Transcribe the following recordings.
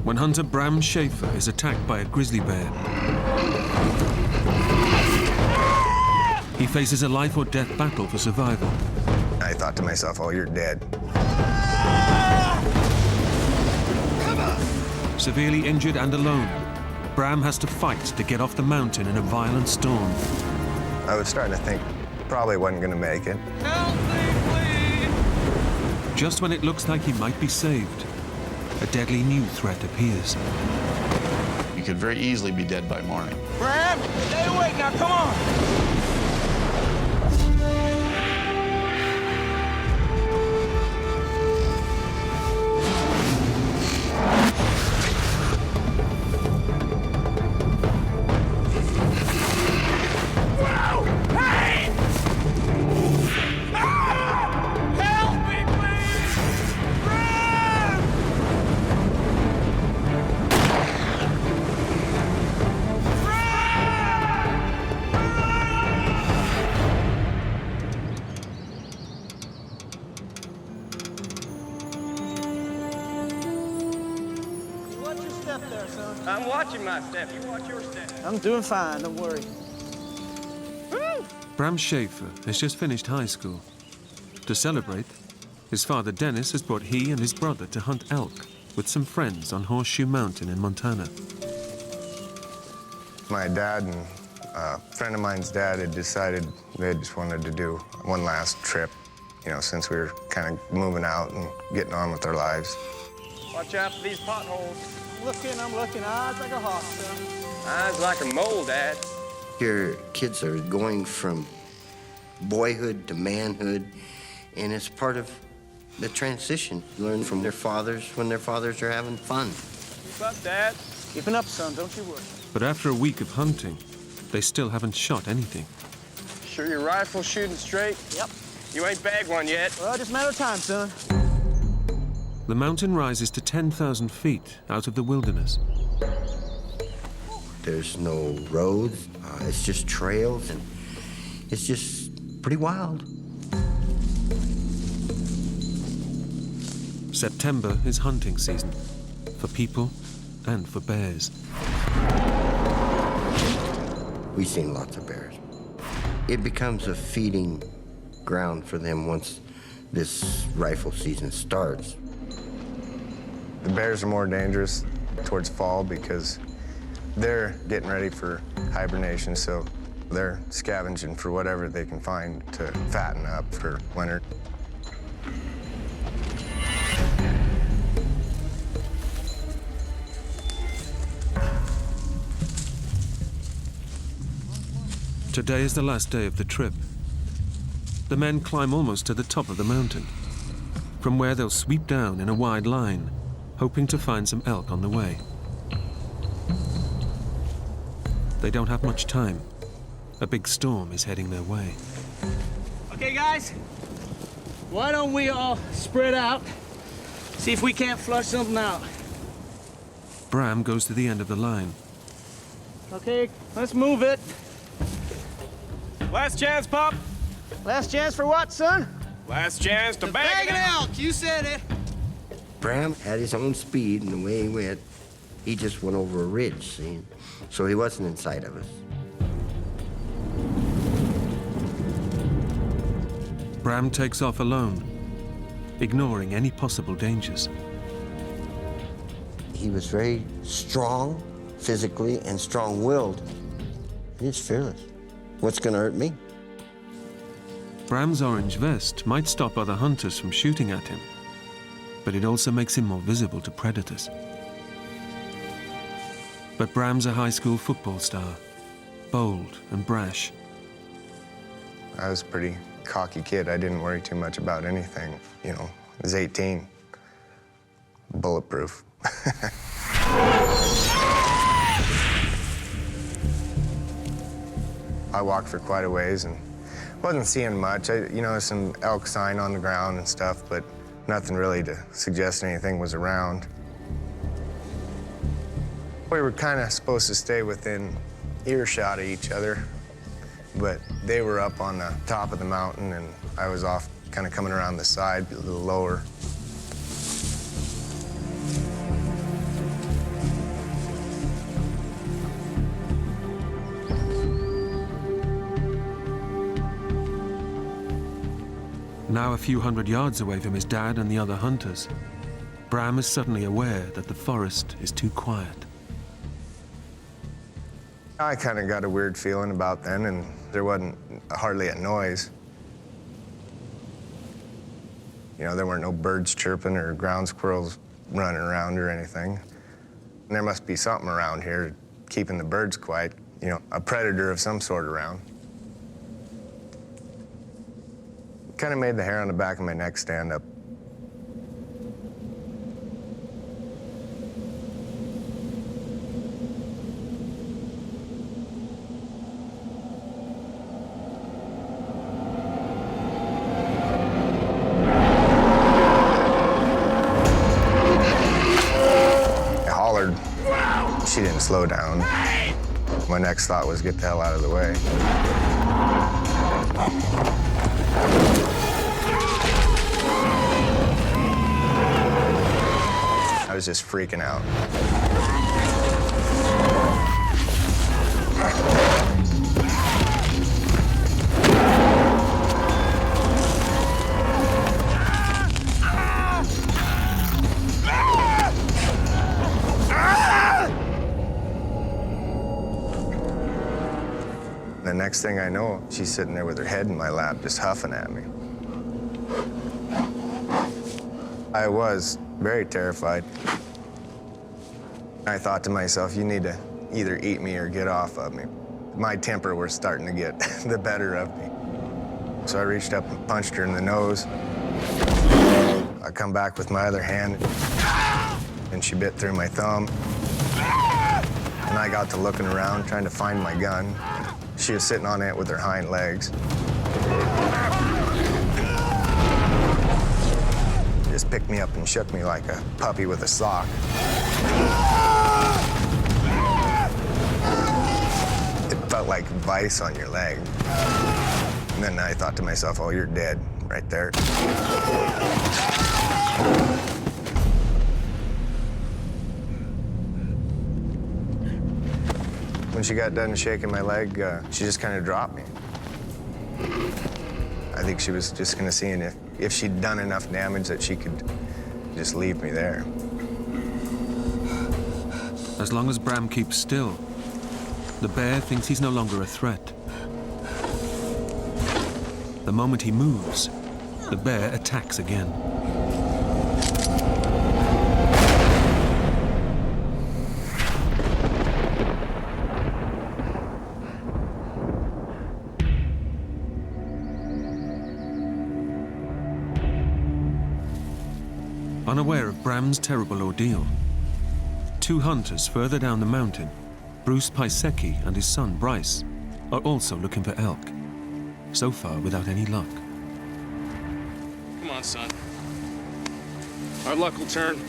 when hunter Bram Schaefer is attacked by a grizzly bear. He faces a life-or-death battle for survival. I thought to myself, oh, you're dead. Severely injured and alone, Bram has to fight to get off the mountain in a violent storm. I was starting to think probably wasn't going to make it. Help me, please! Just when it looks like he might be saved, a deadly new threat appears. You could very easily be dead by morning. Bram, stay awake now, come on! I'm watching my step. You watch your step. I'm doing fine, don't worry. Woo! Bram Schaefer has just finished high school. To celebrate, his father Dennis has brought he and his brother to hunt elk with some friends on Horseshoe Mountain in Montana. My dad and a friend of mine's dad had decided they just wanted to do one last trip, you know, since we were kind of moving out and getting on with our lives. Watch out for these potholes. I'm looking. Eyes like a hawk, son. Eyes like a mole, Dad. Your kids are going from boyhood to manhood, and it's part of the transition. You learn from their fathers when their fathers are having fun. Keep up, Dad. Keeping up, son, don't you worry. But after a week of hunting, they still haven't shot anything. Sure your rifle's shooting straight? Yep. You ain't bagged one yet. Well, just a matter of time, son. The mountain rises to 10,000 feet out of the wilderness. There's no roads, it's just trails, and it's just pretty wild. September is hunting season, for people and for bears. We've seen lots of bears. It becomes a feeding ground for them once this rifle season starts. The bears are more dangerous towards fall because they're getting ready for hibernation, so they're scavenging for whatever they can find to fatten up for winter. Today is the last day of the trip. The men climb almost to the top of the mountain, from where they'll sweep down in a wide line, hoping to find some elk on the way. They don't have much time. A big storm is heading their way. Okay, guys, why don't we all spread out, see if we can't flush something out. Bram goes to the end of the line. Okay, let's move it. Last chance, Pop. Last chance for what, son? Last chance to bag an elk. You said it. Bram had his own speed, and the way he went, he just went over a ridge, see? So he wasn't in sight of us. Bram takes off alone, ignoring any possible dangers. He was very strong physically and strong-willed. He's fearless. What's gonna hurt me? Bram's orange vest might stop other hunters from shooting at him, but it also makes him more visible to predators. But Bram's a high school football star, bold and brash. I was a pretty cocky kid. I didn't worry too much about anything. You know, I was 18, bulletproof. I walked for quite a ways and wasn't seeing much. You know, there's some elk sign on the ground and stuff, but nothing really to suggest anything was around. We were kind of supposed to stay within earshot of each other, but they were up on the top of the mountain and I was off kind of coming around the side, a little lower. Now a few hundred yards away from his dad and the other hunters, Bram is suddenly aware that the forest is too quiet. I kind of got a weird feeling about then, and there wasn't hardly a noise. You know, there weren't no birds chirping or ground squirrels running around or anything. And there must be something around here keeping the birds quiet, you know, a predator of some sort around. Kind of made the hair on the back of my neck stand up. She didn't slow down. My next thought was get the hell out of the way. I was just freaking out. The next thing I know, she's sitting there with her head in my lap, just huffing at me. I was very terrified. I thought to myself, you need to either eat me or get off of me. My temper was starting to get the better of me. So I reached up and punched her in the nose. I come back with my other hand, and she bit through my thumb. And I got to looking around, trying to find my gun. She was sitting on it with her hind legs. Just picked me up and shook me like a puppy with a sock. It felt like vice on your leg. And then I thought to myself, oh, you're dead right there. When she got done shaking my leg, she just kind of dropped me. I think she was just kind of seeing if she'd done enough damage that she could just leave me there. As long as Bram keeps still, the bear thinks he's no longer a threat. The moment he moves, the bear attacks again. Unaware of Bram's terrible ordeal, two hunters further down the mountain, Bruce Pisecki and his son Bryce, are also looking for elk. So far, without any luck. Come on, son. Our luck will turn.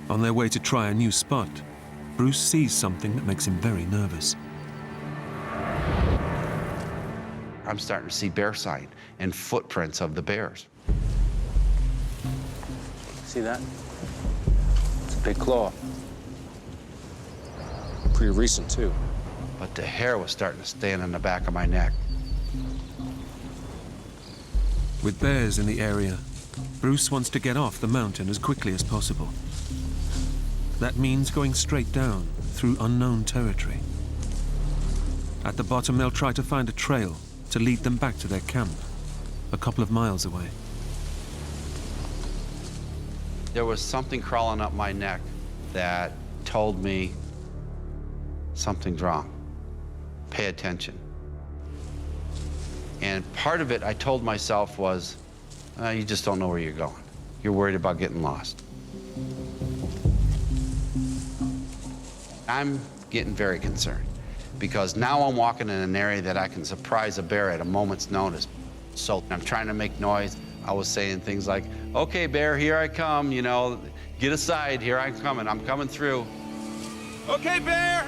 On their way to try a new spot, Bruce sees something that makes him very nervous. I'm starting to see bear sign and footprints of the bears. See that? It's a big claw. Pretty recent, too. But the hair was starting to stand on the back of my neck. With bears in the area, Bruce wants to get off the mountain as quickly as possible. That means going straight down through unknown territory. At the bottom, they'll try to find a trail to lead them back to their camp, a couple of miles away. There was something crawling up my neck that told me something's wrong. Pay attention. And part of it I told myself was, you just don't know where you're going. You're worried about getting lost. I'm getting very concerned because now I'm walking in an area that I can surprise a bear at a moment's notice. So I'm trying to make noise. I was saying things like, okay, bear, here I come, you know, get aside, here I'm coming through. Okay, bear!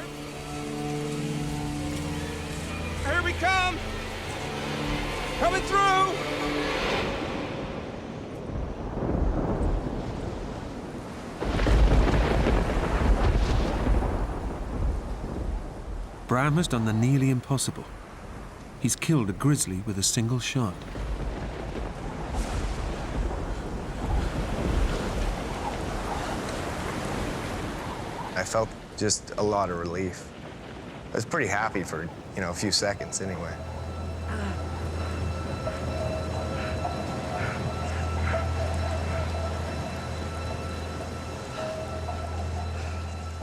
Here we come! Coming through! Bram has done the nearly impossible. He's killed a grizzly with a single shot. I felt just a lot of relief. I was pretty happy for, a few seconds anyway.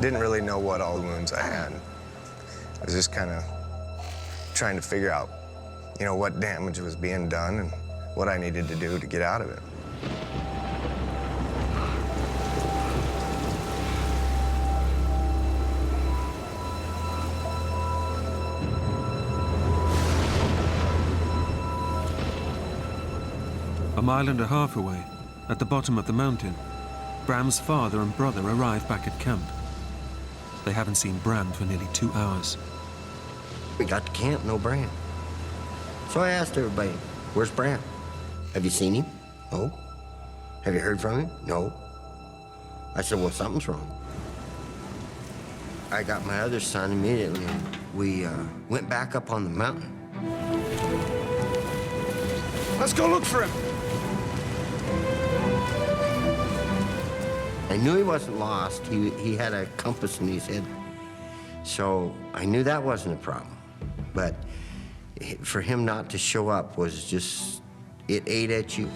Didn't really know what all the wounds I had. I was just kind of trying to figure out, what damage was being done and what I needed to do to get out of it. A mile and a half away, at the bottom of the mountain, Bram's father and brother arrive back at camp. They haven't seen Bram for nearly 2 hours. We got to camp, no Bram. So I asked everybody, where's Bram? Have you seen him? No. Have you heard from him? No. I said, well, something's wrong. I got my other son immediately, and we went back up on the mountain. Let's go look for him. I knew he wasn't lost. He had a compass in his head. So I knew that wasn't a problem. But for him not to show up was just, it ate at you.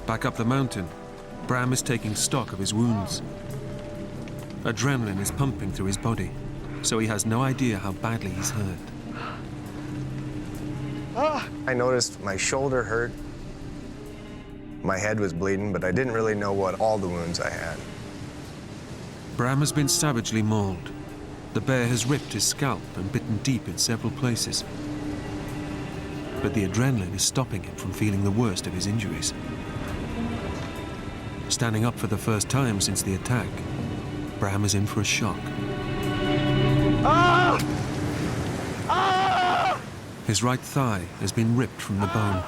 Back up the mountain, Bram is taking stock of his wounds. Adrenaline is pumping through his body, so he has no idea how badly he's hurt. I noticed my shoulder hurt. My head was bleeding, but I didn't really know what all the wounds I had. Bram has been savagely mauled. The bear has ripped his scalp and bitten deep in several places. But the adrenaline is stopping him from feeling the worst of his injuries. Standing up for the first time since the attack, Bram is in for a shock. His right thigh has been ripped from the bone.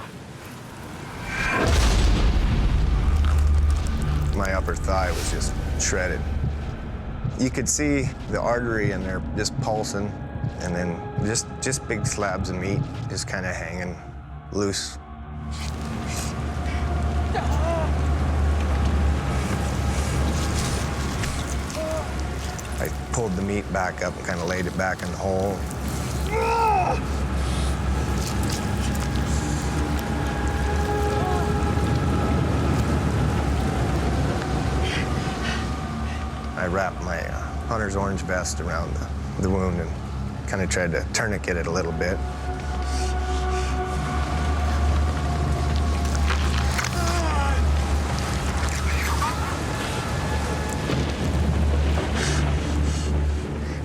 My upper thigh was just shredded. You could see the artery in there just pulsing, and then just big slabs of meat just kind of hanging loose. I pulled the meat back up and kind of laid it back in the hole. I wrapped my hunter's orange vest around the wound and kind of tried to tourniquet it a little bit.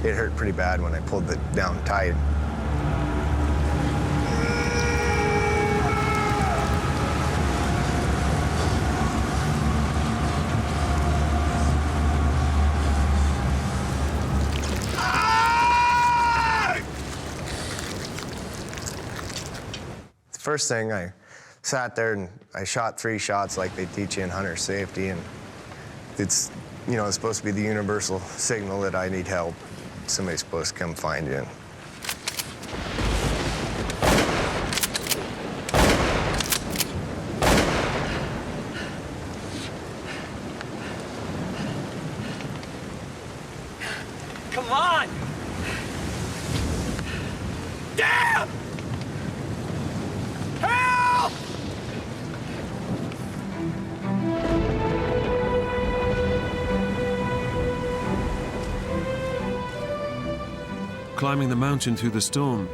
It hurt pretty bad when I pulled it down tight. First thing, I sat there and I shot 3 shots like they teach you in hunter safety, and it's, it's supposed to be the universal signal that I need help. Somebody's supposed to come find you. Come on! Damn! Help! Climbing the mountain through the storm,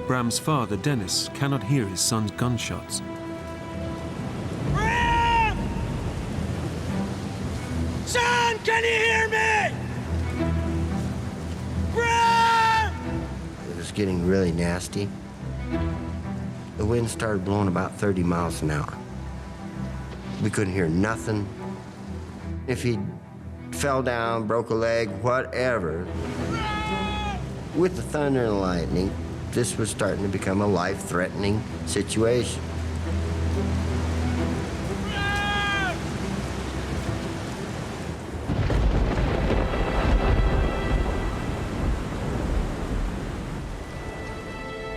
Bram's father, Dennis, cannot hear his son's gunshots. Bram! Son, can you hear me? Bram! It was getting really nasty. The wind started blowing about 30 miles an hour. We couldn't hear nothing. If he fell down, broke a leg, whatever, with the thunder and lightning, this was starting to become a life-threatening situation.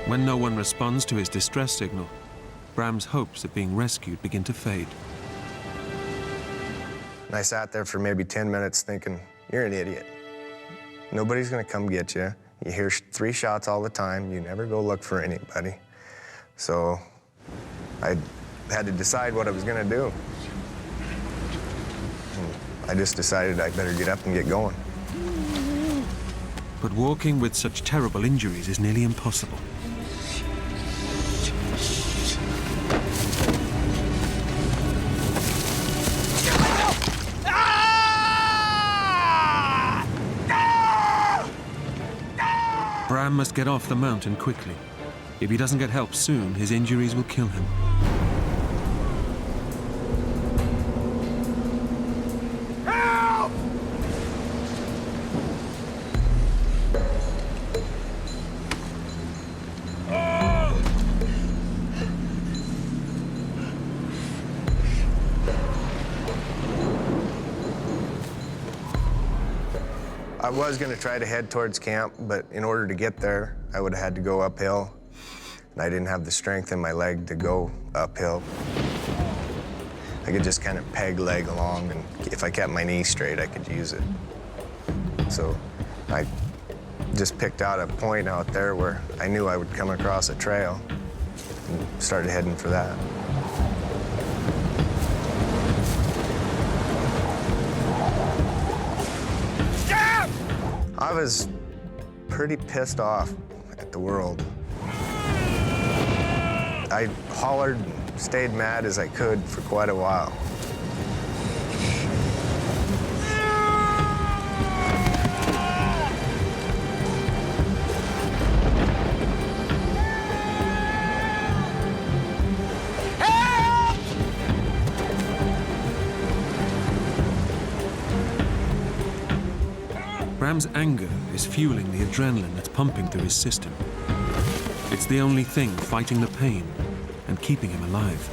When no one responds to his distress signal, Bram's hopes of being rescued begin to fade. And I sat there for maybe 10 minutes thinking, you're an idiot. Nobody's gonna come get you. You hear 3 shots all the time. You never go look for anybody. So I had to decide what I was gonna do. And I just decided I better get up and get going. But walking with such terrible injuries is nearly impossible. Bram must get off the mountain quickly. If he doesn't get help soon, his injuries will kill him. Help! I was gonna try to head towards camp, but in order to get there, I would have had to go uphill. And I didn't have the strength in my leg to go uphill. I could just kind of peg leg along, and if I kept my knee straight, I could use it. So I just picked out a point out there where I knew I would come across a trail and started heading for that. I was pretty pissed off at the world. I hollered and stayed mad as I could for quite a while. Bram's anger is fueling the adrenaline that's pumping through his system. It's the only thing fighting the pain and keeping him alive.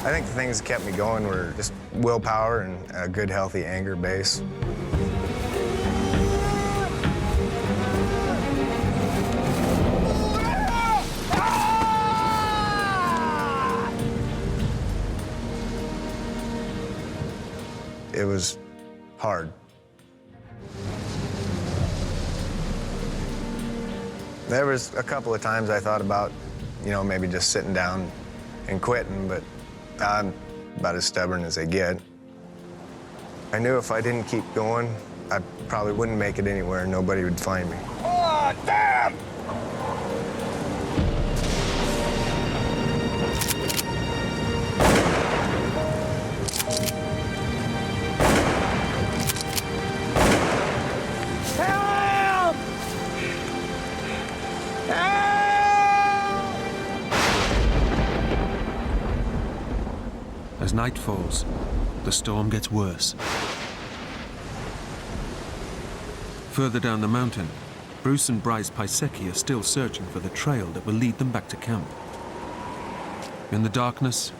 I think the things that kept me going were just willpower and a good, healthy anger base. It was hard. There was a couple of times I thought about, maybe just sitting down and quitting, but I'm about as stubborn as they get. I knew if I didn't keep going, I probably wouldn't make it anywhere and nobody would find me. Oh, damn! As night falls, the storm gets worse. Further down the mountain, Bruce and Bryce Pisecki are still searching for the trail that will lead them back to camp. In the darkness,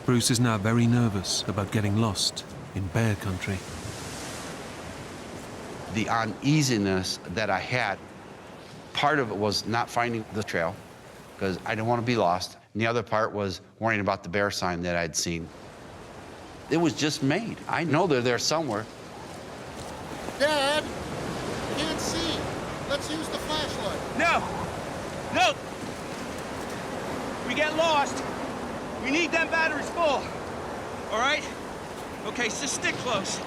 Bruce is now very nervous about getting lost in bear country. The uneasiness that I had, part of it was not finding the trail, because I didn't want to be lost. And the other part was worrying about the bear sign that I'd seen. It was just made. I know they're there somewhere. Dad, can't see. Let's use the flashlight. No! No! We get lost. We need them batteries full. All right? Okay, so stick close.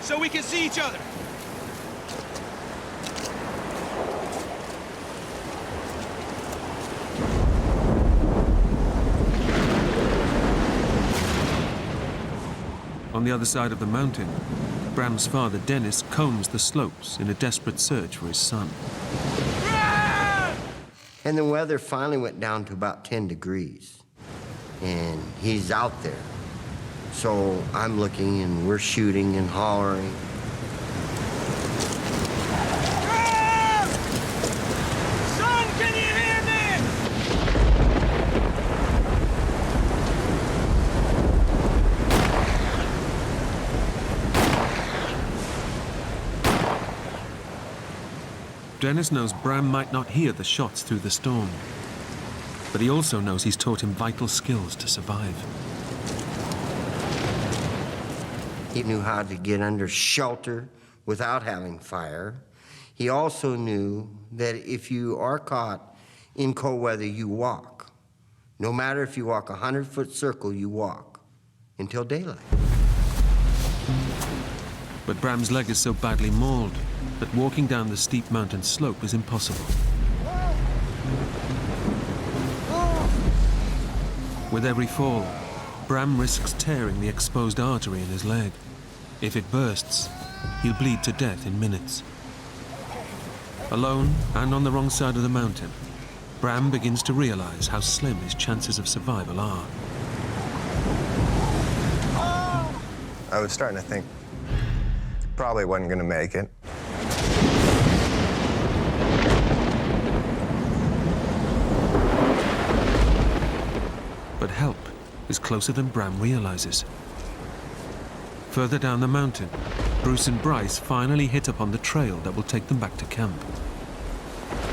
So we can see each other. On the other side of the mountain, Bram's father, Dennis, combs the slopes in a desperate search for his son. And the weather finally went down to about 10 degrees. And he's out there. So I'm looking and we're shooting and hollering. Son, can you hear me? Dennis knows Bram might not hear the shots through the storm, but he also knows he's taught him vital skills to survive. He knew how to get under shelter without having fire. He also knew that if you are caught in cold weather, you walk. No matter if you walk a 100-foot circle, you walk until daylight. But Bram's leg is so badly mauled that walking down the steep mountain slope is impossible. With every fall, Bram risks tearing the exposed artery in his leg. If it bursts, he'll bleed to death in minutes. Alone and on the wrong side of the mountain, Bram begins to realize how slim his chances of survival are. I was starting to think probably wasn't going to make it. But help is closer than Bram realizes. Further down the mountain, Bruce and Bryce finally hit upon the trail that will take them back to camp.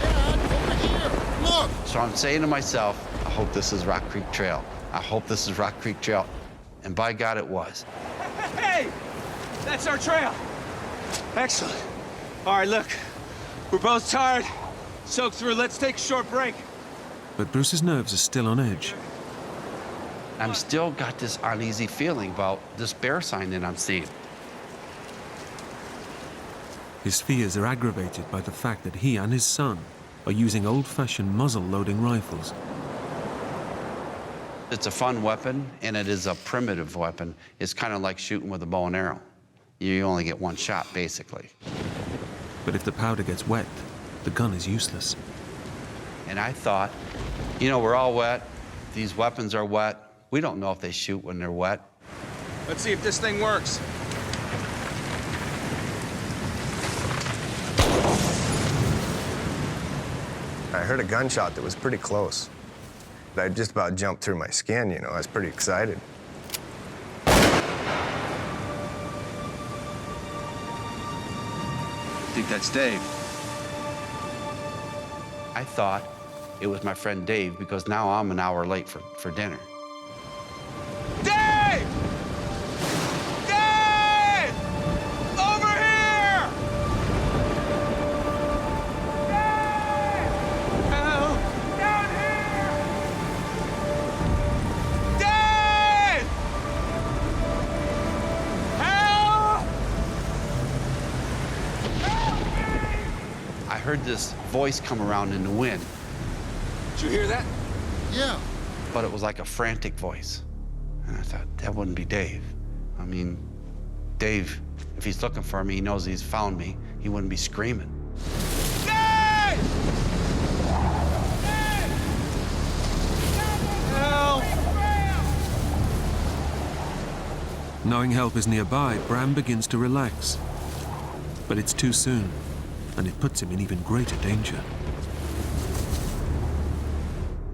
Dad, over here! Look! So I'm saying to myself, I hope this is Rock Creek Trail. I hope this is Rock Creek Trail. And by God, it was. Hey! That's our trail. Excellent. All right, look. We're both tired. Soak through. Let's take a short break. But Bruce's nerves are still on edge. I'm still got this uneasy feeling about this bear sign that I'm seeing. His fears are aggravated by the fact that he and his son are using old-fashioned muzzle-loading rifles. It's a fun weapon, and it is a primitive weapon. It's kind of like shooting with a bow and arrow. You only get one shot, basically. But if the powder gets wet, the gun is useless. And I thought, you know, we're all wet. These weapons are wet. We don't know if they shoot when they're wet. Let's see if this thing works. I heard a gunshot that was pretty close. I just about jumped through my skin, you know. I was pretty excited. I think that's Dave. I thought it was my friend Dave because now I'm an hour late for dinner. Dave! Dave! Over here! Dave! Help! Down here! Dave! Help! Help me! I heard this voice come around in the wind, Did you hear that? Yeah. but it was like a frantic voice. And I thought, that wouldn't be Dave. I mean, Dave, if he's looking for me, he knows he's found me. He wouldn't be screaming. Dave! Dave! Help! Knowing help is nearby, Bram begins to relax. But it's too soon, and it puts him in even greater danger.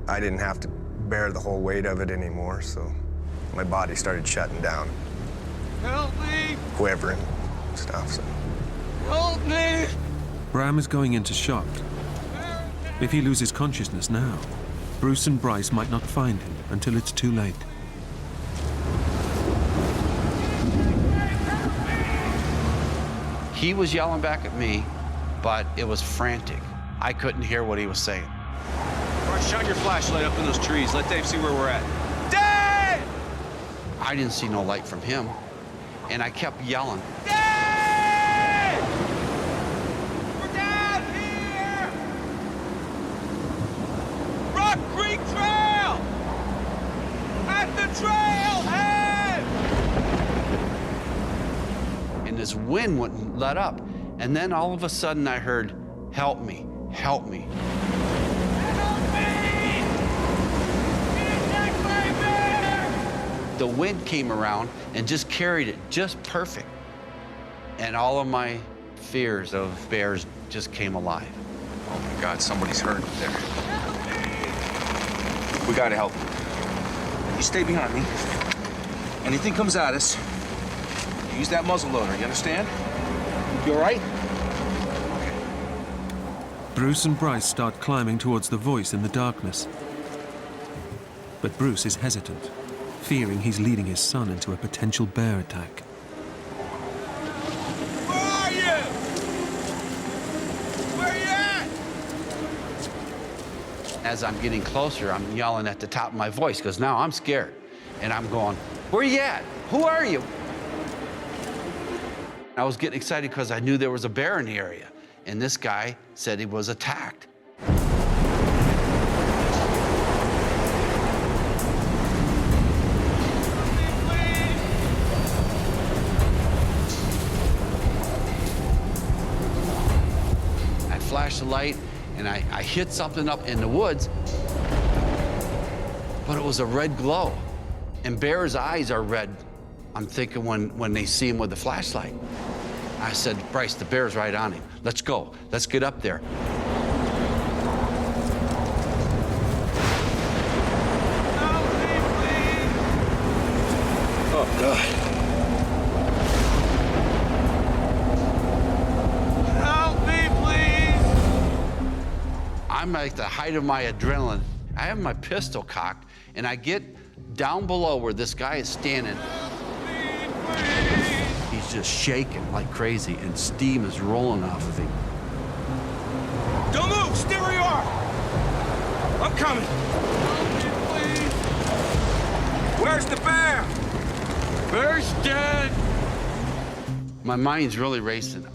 I didn't have to bear the whole weight of it anymore, so my body started shutting down, Help me! quivering, stuff. So Help me! Bram is going into shock. If he loses consciousness now, Bruce and Bryce might not find him until it's too late. He was yelling back at me, but it was frantic. I couldn't hear what he was saying. All right, shine your flashlight up in those trees. Let Dave see where we're at. Dave! I didn't see no light from him, and I kept yelling. Dave! We're down here! Rock Creek Trail! At the trailhead! And this wind wouldn't let up. And then all of a sudden I heard, help me, help me. Help me! Get back my bear! The wind came around and just carried it just perfect. And all of my fears of bears just came alive. Oh my God, somebody's hurt there. We gotta help. You stay behind me. Anything comes at us, use that muzzle loader, you understand? You all right? Bruce and Bryce start climbing towards the voice in the darkness. But Bruce is hesitant, fearing he's leading his son into a potential bear attack. Where are you? Where are you at? As I'm getting closer, I'm yelling at the top of my voice because now I'm scared. And I'm going, where you at? Who are you? I was getting excited because I knew there was a bear in the area. And this guy said he was attacked. I flashed the light and I hit something up in the woods, but it was a red glow. And bears' eyes are red, I'm thinking, when they see him with the flashlight. I said, Bryce, the bear's right on him. Let's go. Let's get up there. Help me, please. Oh, God. Help me, please. I'm at the height of my adrenaline. I have my pistol cocked, and I get down below where this guy is standing. He's just shaking like crazy, and steam is rolling off of him. Don't move. Stay where you are. I'm coming. Help me, please. Where's the bear? Bear's dead. My mind's really racing.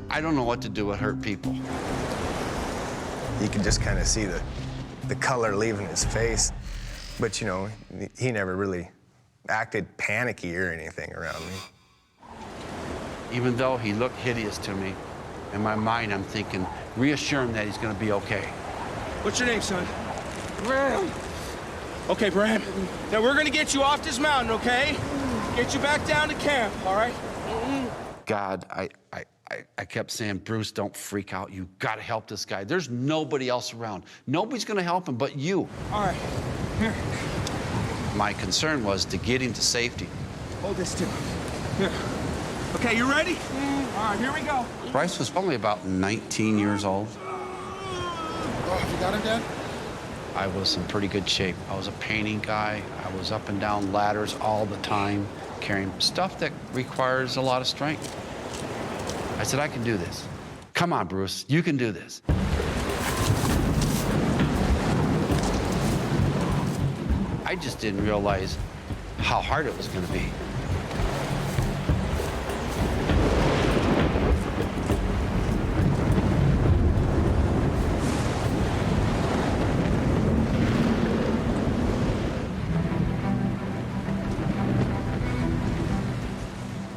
I don't know what to do with hurt people. You can just kind of see the color leaving his face. But, you know, he never really acted panicky or anything around me. Even though he looked hideous to me, in my mind I'm thinking, reassure him that he's gonna be okay. What's your name, son? Bram. Okay, Bram. Now we're gonna get you off this mountain, okay? Get you back down to camp, all right? God, I kept saying, Bruce, don't freak out. You gotta help this guy. There's nobody else around. Nobody's gonna help him but you. All right. Here. My concern was to get him to safety. Hold this too. Here. Okay, you ready? All right, here we go. Bryce was only about 19 years old. Oh, have you got him, Dad? I was in pretty good shape. I was a painting guy. I was up and down ladders all the time, carrying stuff that requires a lot of strength. I said, I can do this. Come on, Bruce, you can do this. I just didn't realize how hard it was gonna be.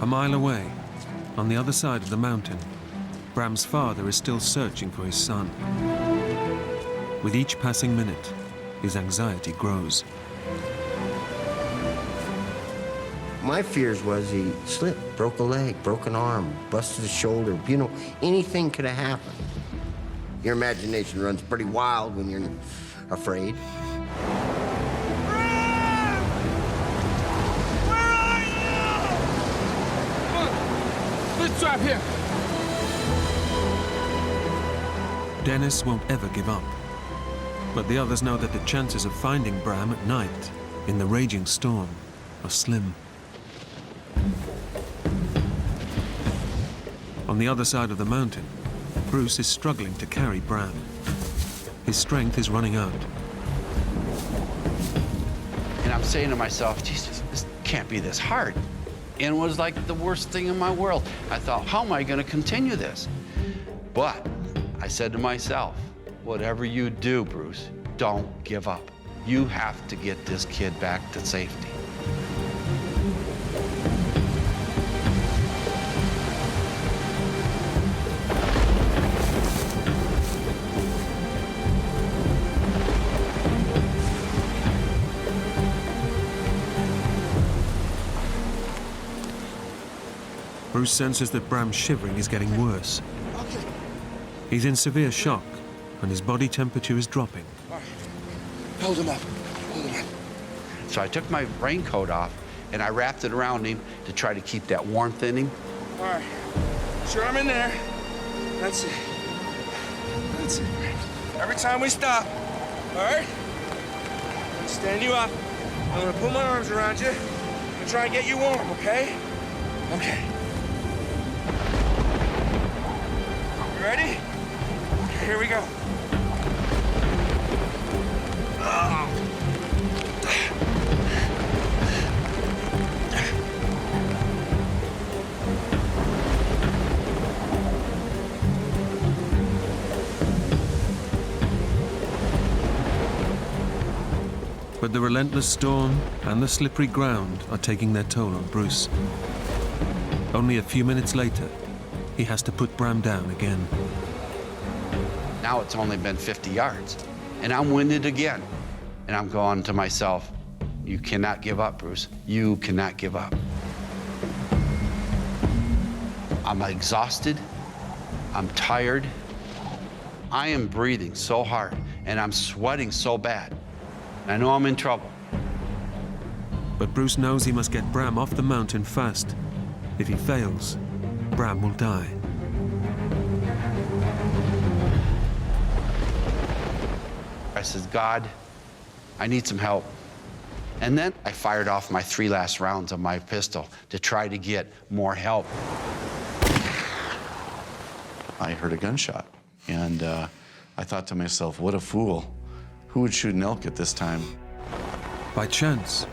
A mile away, on the other side of the mountain, Bram's father is still searching for his son. With each passing minute, his anxiety grows. My fears was he slipped, broke a leg, broke an arm, busted a shoulder. You know, anything could have happened. Your imagination runs pretty wild when you're afraid. Let's drive here. Dennis won't ever give up. But the others know that the chances of finding Bram at night, in the raging storm, are slim. On the other side of the mountain, Bruce is struggling to carry Bram. His strength is running out. And I'm saying to myself, Jesus, this can't be this hard. And it was like the worst thing in my world. I thought, how am I gonna continue this? But I said to myself, whatever you do, Bruce, don't give up. You have to get this kid back to safety. Bruce senses that Bram's shivering is getting worse. Okay. He's in severe shock, and his body temperature is dropping. All right. Hold him up. Hold him up. So I took my raincoat off and I wrapped it around him to try to keep that warmth in him. All right. Sure, I'm in there. That's it. That's it. Every time we stop, all right? Stand you up. I'm gonna put my arms around you and try and get you warm, okay? Okay. You ready? Here we go. But the relentless storm and the slippery ground are taking their toll on Bruce. Only a few minutes later, he has to put Bram down again. Now it's only been 50 yards, and I'm winded again. And I'm going to myself, you cannot give up, Bruce. You cannot give up. I'm exhausted. I'm tired. I am breathing so hard, and I'm sweating so bad. I know I'm in trouble. But Bruce knows he must get Bram off the mountain fast. If he fails, Bram will die. I said, God, I need some help. And then I fired off my 3 last rounds of my pistol to try to get more help. I heard a gunshot, and I thought to myself, what a fool. Who would shoot an elk at this time? By chance,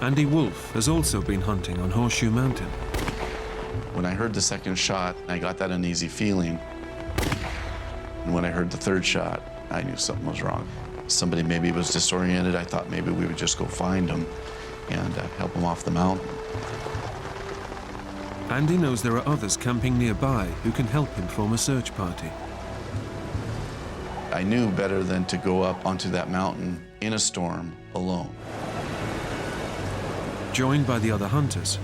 Andy Wolf has also been hunting on Horseshoe Mountain. When I heard the second shot, I got that uneasy feeling. And when I heard the third shot, I knew something was wrong. Somebody maybe was disoriented. I thought maybe we would just go find him and help him off the mountain. Andy knows there are others camping nearby who can help him form a search party. I knew better than to go up onto that mountain in a storm alone. Joined by the other hunters,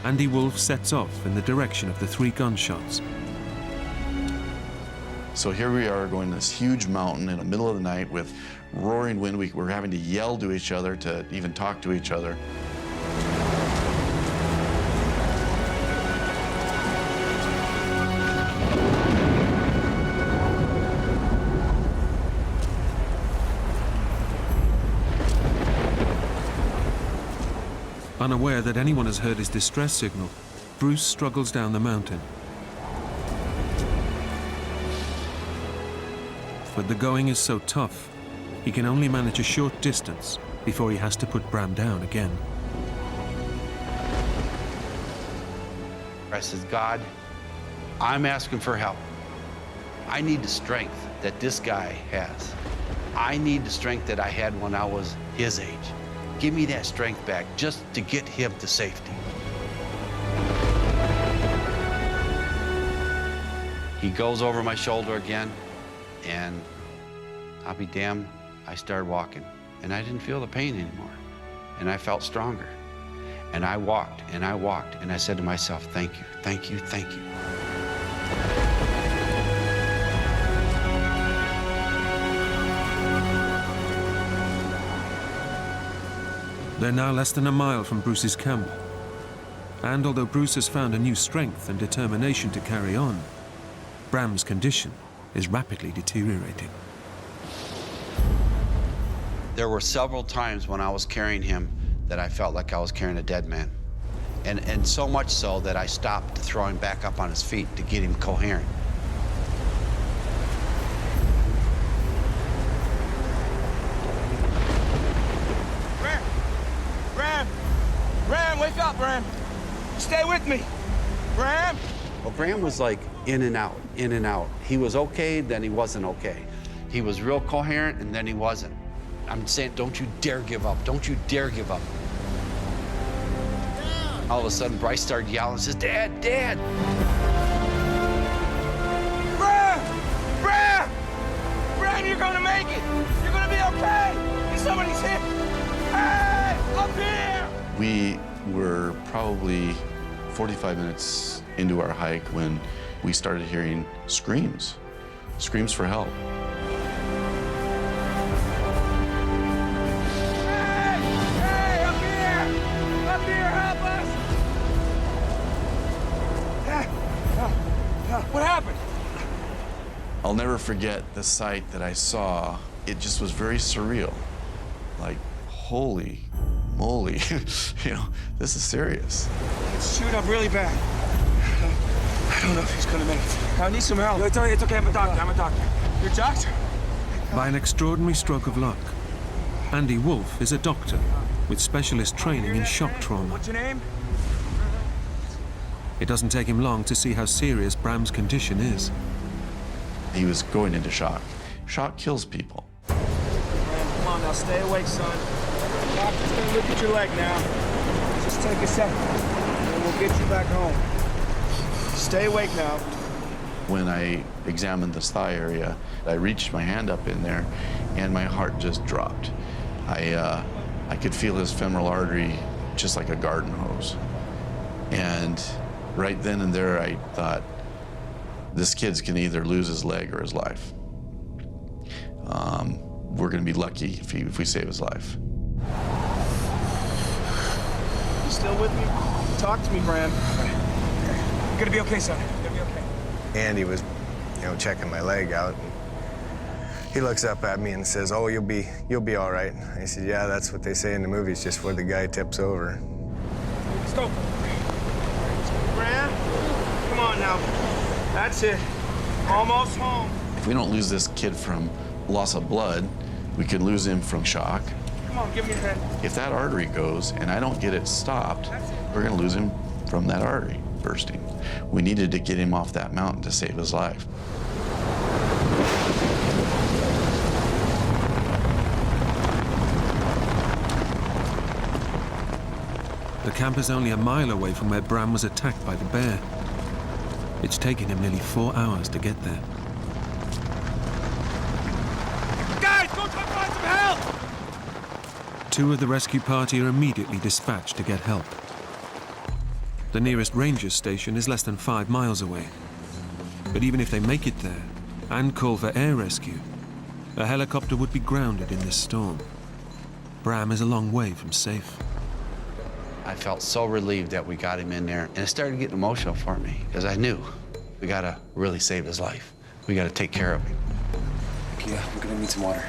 Andy Wolf sets off in the direction of the 3 gunshots. So here we are going this huge mountain in the middle of the night with roaring wind. We're having to yell to each other to even talk to each other. Unaware that anyone has heard his distress signal, Bruce struggles down the mountain. But the going is so tough, he can only manage a short distance before he has to put Bram down again. I said, God, I'm asking for help. I need the strength that this guy has. I need the strength that I had when I was his age. Give me that strength back just to get him to safety. He goes over my shoulder again, and I'll be damned, I started walking. And I didn't feel the pain anymore. And I felt stronger. And I walked, and I walked, and I said to myself, thank you, thank you, thank you. They're now less than a mile from Bruce's camp. And although Bruce has found a new strength and determination to carry on, Bram's condition is rapidly deteriorating. There were several times when I was carrying him that I felt like I was carrying a dead man. And so much so that I stopped to throw him back up on his feet to get him coherent. Bram, wake up, Bram. Stay with me. Bram? Well, Bram was like in and out, in and out. He was okay, then he wasn't okay. He was real coherent, and then he wasn't. I'm saying, don't you dare give up. Don't you dare give up. All of a sudden, Bryce started yelling and says, Dad, Dad! Bram! Bram! Bram, you're gonna make it! You're gonna be okay! Somebody's hit! Hey! Up here! We were probably 45 minutes into our hike when we started hearing screams for help. Hey, up here! Up here, help us! What happened? I'll never forget the sight that I saw. It just was very surreal. Like, holy moly, you know, this is serious. It's chewed up really bad. I don't know if he's gonna make it. I need some help. It's okay, I'm a doctor. You're a doctor? By an extraordinary stroke of luck, Andy Wolf is a doctor with specialist training in shock trauma. What's your name? It doesn't take him long to see how serious Bram's condition is. He was going into shock. Shock kills people. Bram, come on now, stay awake, son. The doctor's gonna look at your leg now. Just take a second, and we'll get you back home. Stay awake now. When I examined this thigh area, I reached my hand up in there, and my heart just dropped. I could feel his femoral artery just like a garden hose. And right then and there, I thought, this kid's can either lose his leg or his life. We're gonna be lucky if we save his life. You still with me? Talk to me, Bram. You're gonna be okay, son. You're gonna be okay. Andy was, you know, checking my leg out. And he looks up at me and says, "Oh, you'll be all right." I said, "Yeah, that's what they say in the movies, just where the guy tips over." Let's go. Bram, come on now. That's it. Almost home. If we don't lose this kid from loss of blood, we could lose him from shock. Come on, give me your hand. If that artery goes and I don't get it stopped, we're gonna lose him from that artery bursting. We needed to get him off that mountain to save his life. The camp is only a mile away from where Bram was attacked by the bear. It's taken him nearly 4 hours to get there. Guys, go try to find some help! Two of the rescue party are immediately dispatched to get help. The nearest ranger station is less than 5 miles away. But even if they make it there and call for air rescue, a helicopter would be grounded in this storm. Bram is a long way from safe. I felt so relieved that we got him in there, and it started getting emotional for me, because I knew we gotta really save his life. We gotta take care of him. Yeah, we're gonna need some water.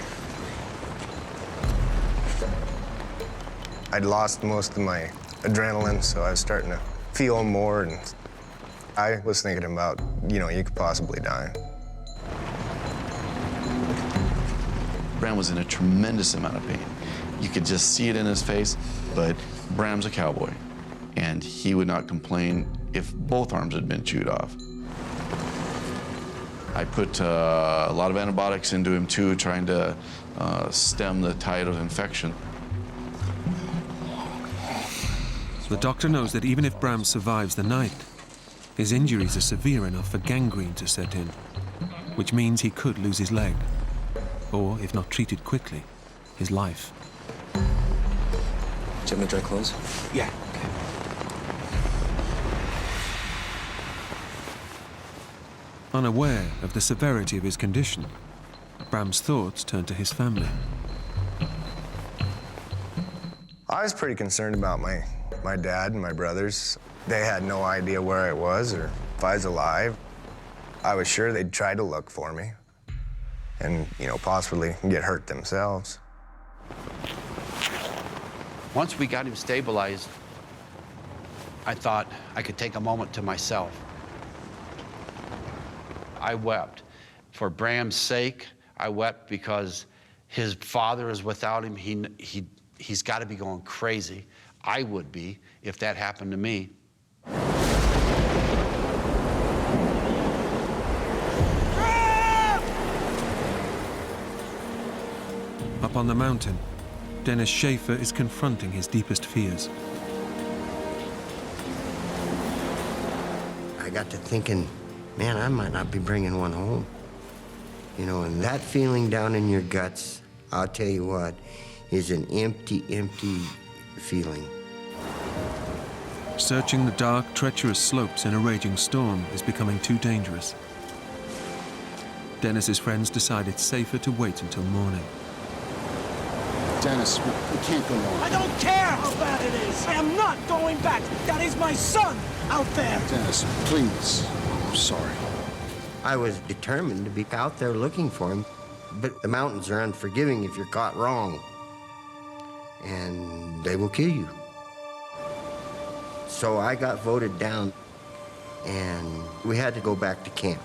I'd lost most of my adrenaline, so I was starting to feel more, and I was thinking about, you know, you could possibly die. Bram was in a tremendous amount of pain. You could just see it in his face, but Bram's a cowboy, and he would not complain if both arms had been chewed off. I put a lot of antibiotics into him too, trying to stem the tide of infection. The doctor knows that even if Bram survives the night, his injuries are severe enough for gangrene to set in, which means he could lose his leg, or, if not treated quickly, his life. Do you have any dry clothes? Yeah. Unaware of the severity of his condition, Bram's thoughts turn to his family. I was pretty concerned about my dad and my brothers. They had no idea where I was or if I was alive. I was sure they'd try to look for me and, you know, possibly get hurt themselves. Once we got him stabilized, I thought I could take a moment to myself. I wept. For Bram's sake, I wept because his father is without him. He's got to be going crazy. I would be if that happened to me. Up on the mountain, Dennis Schaefer is confronting his deepest fears. I got to thinking, man, I might not be bringing one home. You know, and that feeling down in your guts, I'll tell you what, is an empty, empty feeling. Searching the dark, treacherous slopes in a raging storm is becoming too dangerous. Dennis's friends decide it's safer to wait until morning. Dennis, we can't go on. I don't care how bad it is. I am not going back. That is my son out there. Dennis, please. I'm sorry. I was determined to be out there looking for him, but the mountains are unforgiving if you're caught wrong, and they will kill you. So I got voted down, and we had to go back to camp.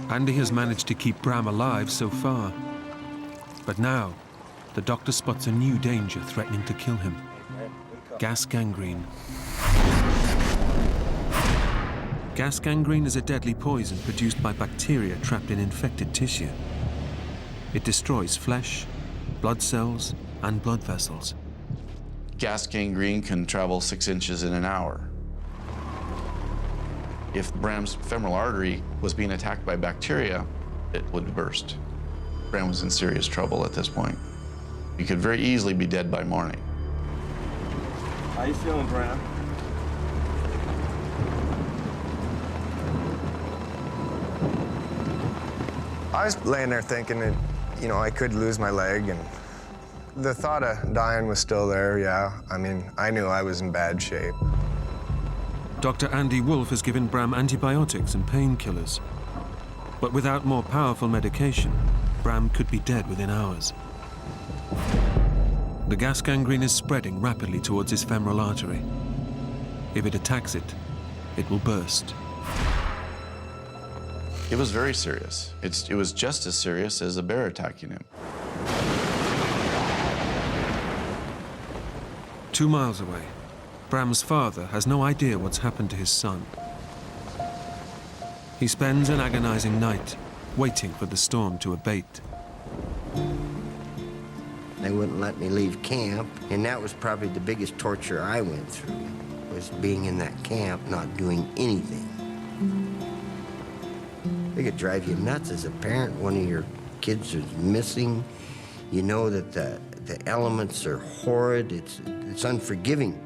Andy has managed to keep Bram alive so far. But now, the doctor spots a new danger threatening to kill him. Gas gangrene. Gas gangrene is a deadly poison produced by bacteria trapped in infected tissue. It destroys flesh, blood cells, and blood vessels. Gas gangrene can travel 6 inches in an hour. If Bram's femoral artery was being attacked by bacteria, it would burst. Bram was in serious trouble at this point. He could very easily be dead by morning. How you feeling, Bram? I was laying there thinking that, you know, I could lose my leg, and the thought of dying was still there, yeah. I mean, I knew I was in bad shape. Dr. Andy Wolf has given Bram antibiotics and painkillers. But without more powerful medication, Bram could be dead within hours. The gas gangrene is spreading rapidly towards his femoral artery. If it attacks it, it will burst. It was very serious. It was just as serious as a bear attacking him. 2 miles away, Bram's father has no idea what's happened to his son. He spends an agonizing night waiting for the storm to abate. They wouldn't let me leave camp, and that was probably the biggest torture I went through, was being in that camp, not doing anything. It could drive you nuts as a parent. One of your kids is missing. You know that the elements are horrid. It's unforgiving.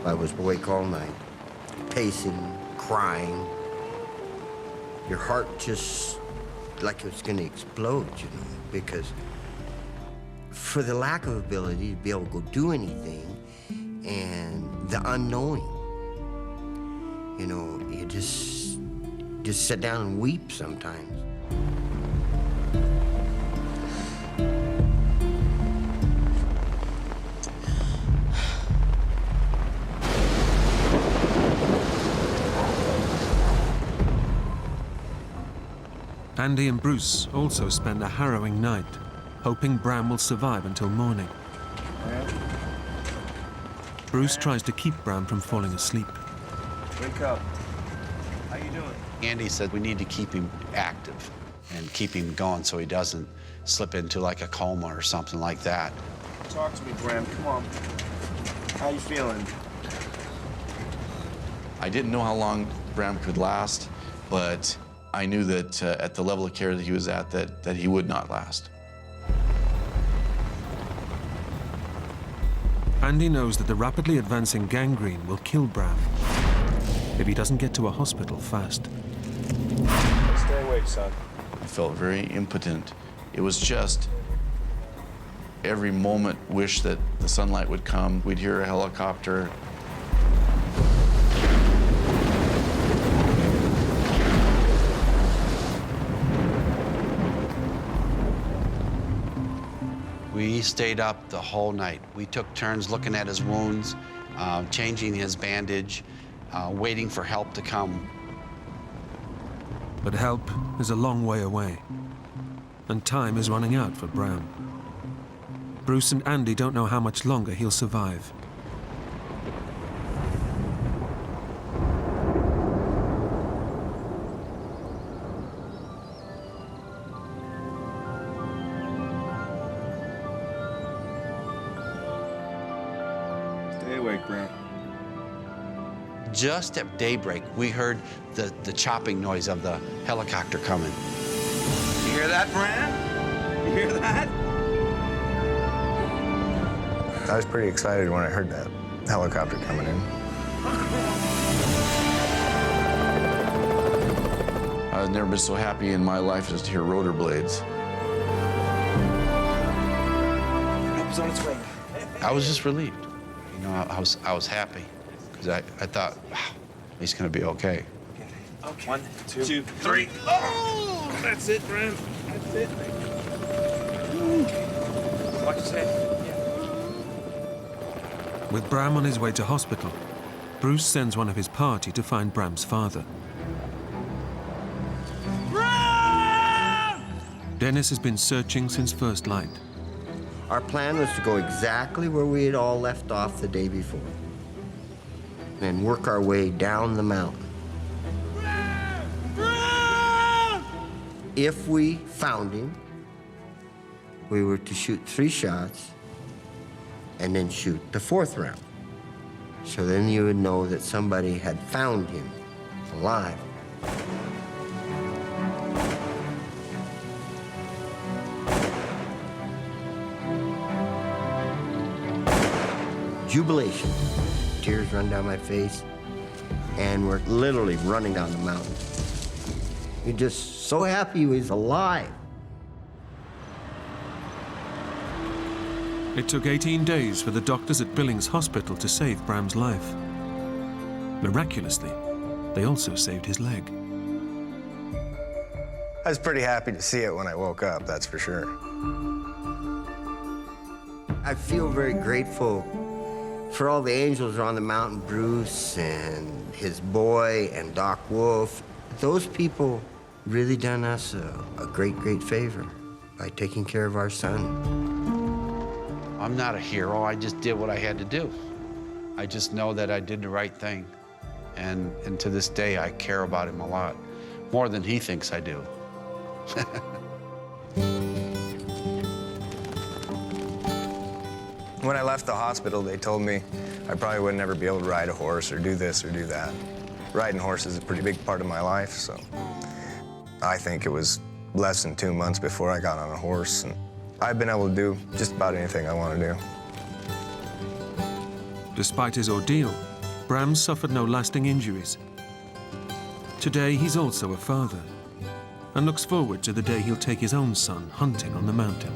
I was awake all night, pacing, crying. Your heart just like it was going to explode, you know, because for the lack of ability to be able to go do anything and the unknowing, you know, you just sit down and weep sometimes. Andy and Bruce also spend a harrowing night, hoping Bram will survive until morning. Bruce tries to keep Bram from falling asleep. Wake up. How you doing? Andy said we need to keep him active and keep him going so he doesn't slip into like a coma or something like that. Talk to me, Bram. Come on. How you feeling? I didn't know how long Bram could last, but I knew that at the level of care that he was at, that he would not last. Andy knows that the rapidly advancing gangrene will kill Bram if he doesn't get to a hospital fast. Stay awake, son. I felt very impotent. It was just every moment wish that the sunlight would come. We'd hear a helicopter. We stayed up the whole night. We took turns looking at his wounds, changing his bandage, waiting for help to come. But help is a long way away, and time is running out for Bram. Bruce and Andy don't know how much longer he'll survive. Stay awake, Bram. Just at daybreak, we heard the chopping noise of the helicopter coming. You hear that, Bram? You hear that? I was pretty excited when I heard that helicopter coming in. I've never been so happy in my life as to hear rotor blades. on its way. I was just relieved. You know, I was happy because I thought, wow, he's going to be okay. Okay. 1, 2, 3. Oh! That's it, Bram. That's it. Watch his head. Yeah. With Bram on his way to hospital, Bruce sends one of his party to find Bram's father. Bram! Dennis has been searching since first light. Our plan was to go exactly where we had all left off the day before, and work our way down the mountain. If we found him, we were to shoot 3 shots and then shoot the 4th round. So then you would know that somebody had found him alive. Jubilation. Tears run down my face, and we're literally running down the mountain. You're just so happy he was alive. It took 18 days for the doctors at Billings Hospital to save Bram's life. Miraculously, they also saved his leg. I was pretty happy to see it when I woke up, that's for sure. I feel very grateful for all the angels around the mountain, Bruce and his boy and Doc Wolf. Those people really done us a great, great favor by taking care of our son. I'm not a hero. I just did what I had to do. I just know that I did the right thing. And to this day, I care about him a lot, more than he thinks I do. When I left the hospital, they told me I probably would never be able to ride a horse or do this or do that. Riding horses is a pretty big part of my life, so I think it was less than 2 months before I got on a horse, and I've been able to do just about anything I want to do. Despite his ordeal, Bram suffered no lasting injuries. Today, he's also a father and looks forward to the day he'll take his own son hunting on the mountain.